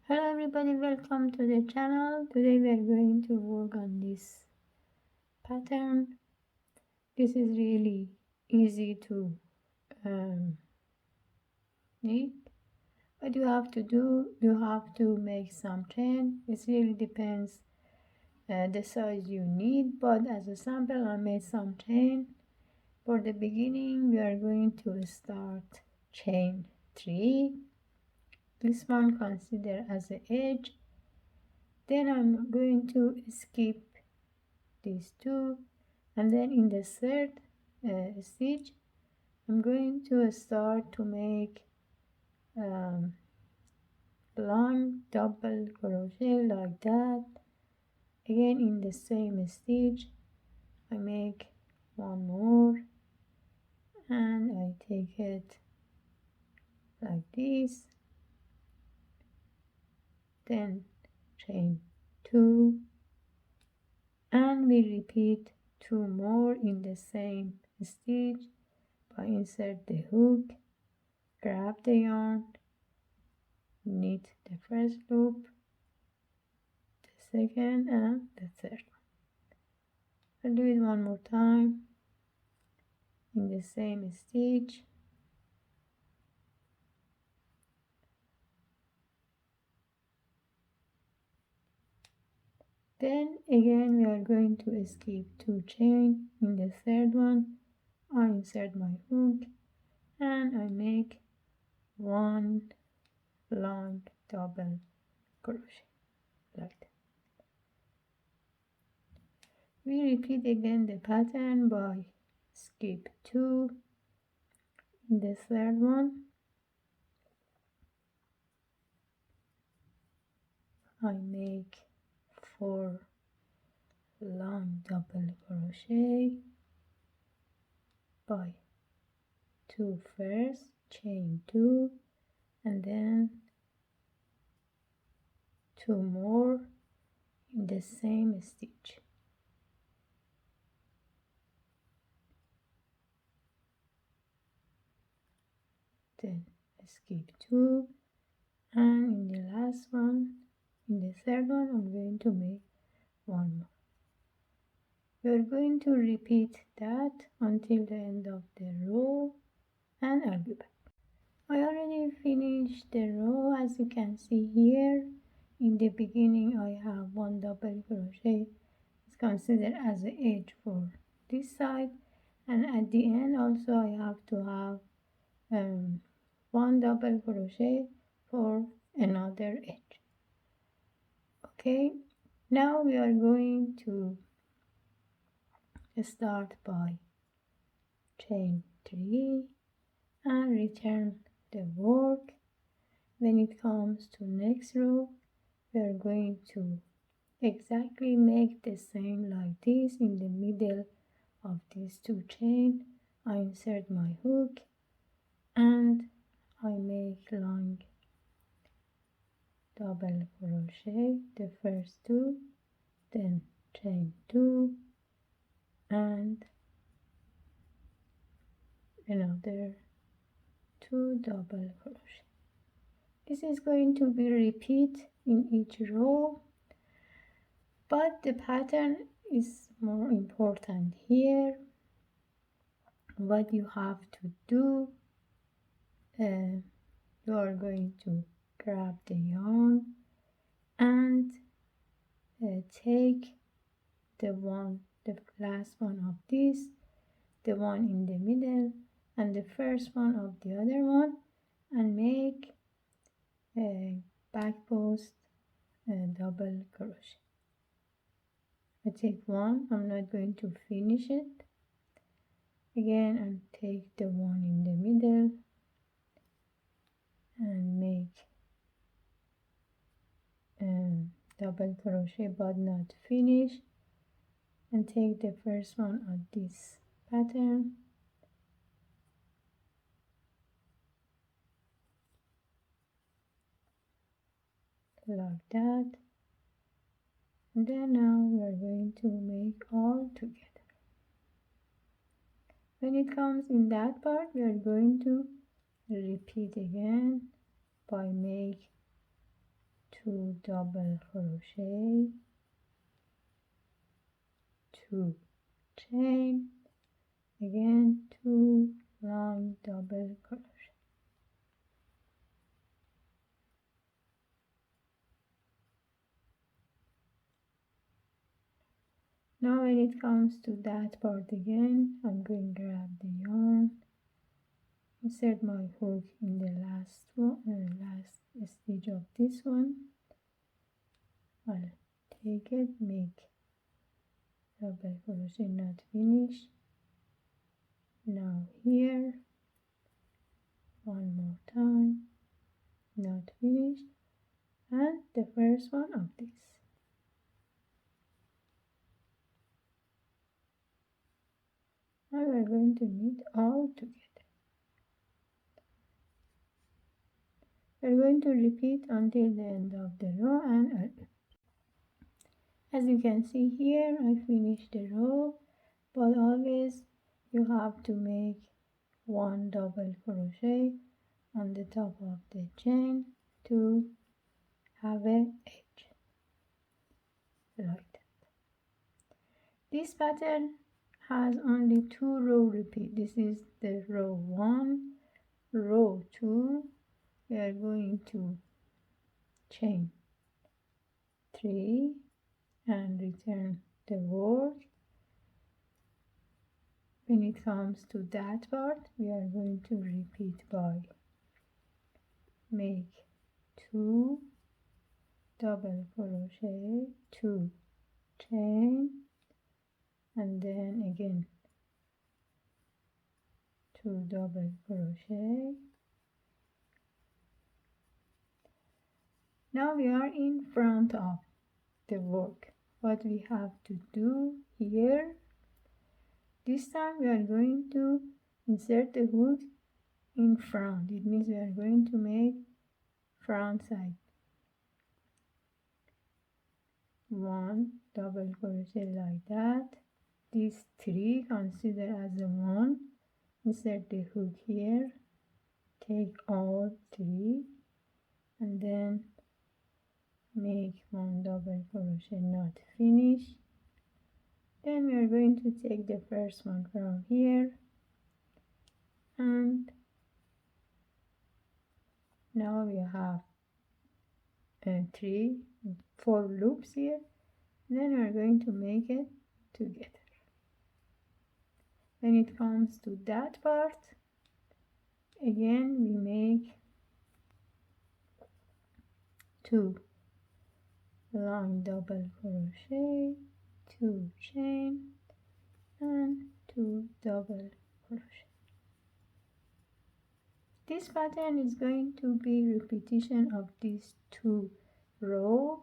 Hello everybody, welcome to the channel. Today we are going to work on this pattern. This is really easy to make. What you have to do, you have to make some chain. It really depends the size you need, but as a sample I made some chain. For the beginning we are going to start chain 3. This one consider as an edge. Then I'm going to skip these two, and then in the third stitch I'm going to start to make long double crochet like that. Again in the same stitch I make one more and I take it like this, then chain 2, and we repeat 2 more in the same stitch. I insert the hook, grab the yarn, knit the first loop, the second and the third one. I'll do it one more time in the same stitch. Then again we are going to skip 2 chain. In the third one I insert my hook and I make 1 long double crochet like that. We repeat again the pattern by skip 2 in the third one. I make 4 long double crochet by 2 first, chain 2, and then 2 more in the same stitch. Then skip 2, and in the last one, in the third one, I'm going to make 1 more. We're going to repeat that until the end of the row, and I'll be back. I already finished the row. As you can see here, in the beginning I have 1 double crochet. It's considered as an edge for this side, and at the end also I have to have 1 double crochet for another edge. Okay, now we are going to start by chain 3 and return the work. When it comes to next row, we are going to exactly make the same like this. In the middle of these 2 chain I insert my hook and I make long double crochet, the first 2, then chain 2 and another 2 double crochet. This is going to be repeat in each row, but the pattern is more important here. What you have to do, you are going to grab the yarn and take the last one of this, the one in the middle and the first one of the other one, and make a back post double crochet. I take 1, I'm not going to finish it again, and take the one in the middle and make double crochet but not finish, and take the first one of this pattern like that, and then now we are going to make all together. When it comes in that part, we are going to repeat again by make 2 double crochet, 2 chain, again 2 long double crochet. Now when it comes to that part again, I'm going to grab the yarn, insert my hook in the last stitch of this one. I'll take it, make double crochet, not finish. Now here, one more time, not finished, and the first one of this. Now we're going to knit all together. We're going to repeat until the end of the row, and as you can see here, I finished the row, but always you have to make one double crochet on the top of the chain to have an edge like that. This pattern has only 2 row repeat. This is the row 1, row 2. We are going to chain 3 and return the work. When it comes to that part, we are going to repeat by make 2 double crochet, 2 chain, and then again 2 double crochet. Now we are in front of the work. What we have to do here, this time we are going to insert the hook in front. It means we are going to make front side. 1 double crochet like that. These 3 consider as a 1. Insert the hook here, take all 3, and then make 1 double crochet, not finish. Then we are going to take the first one from here, and now we have 4 loops here. Then we are going to make it together. When it comes to that part, again we make 2 long double crochet, 2 chain, and 2 double crochet. This pattern is going to be repetition of these 2 rows.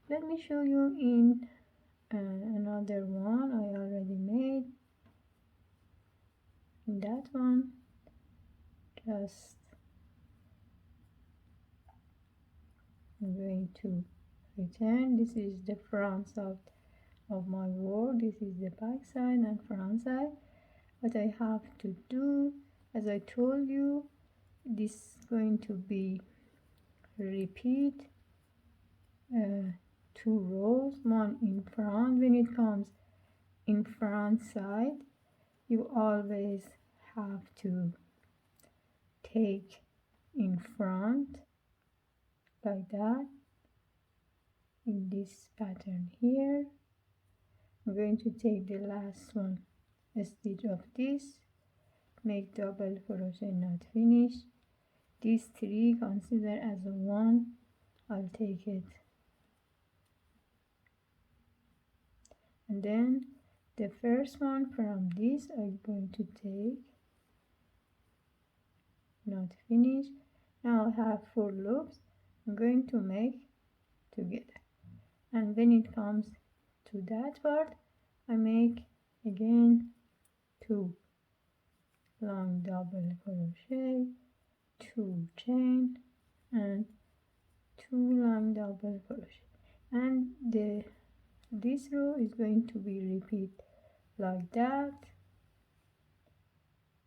Let me show you in another one I already made. In that one, just I'm going to return. This is the front side of my work. This is the back side and front side. What I have to do, as I told you, this is going to be repeat 2 rows, one in front. When it comes in front side, you always have to take in front like that. In this pattern here, I'm going to take the last one, a stitch of this, make double crochet, not finish. These 3 consider as a 1. I'll take it, and then the first one from this I'm going to take, not finish. Now I have 4 loops I'm going to make together, and when it comes to that part, I make again 2 long double crochet, 2 chain, and 2 long double crochet, and this row is going to be repeat like that.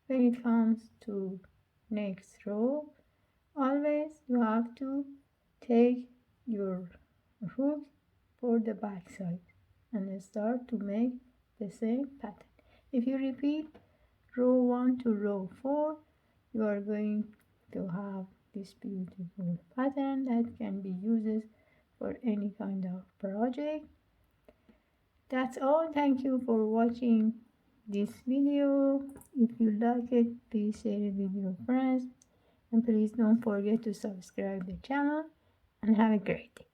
When it comes to next row, always you have to take your hook for the back side and start to make the same pattern. If you repeat row 1 to row 4, you are going to have this beautiful pattern that can be used for any kind of project. That's all. Thank you for watching this video. If you like it, please share it with your friends, and please don't forget to subscribe the channel, and have a great day.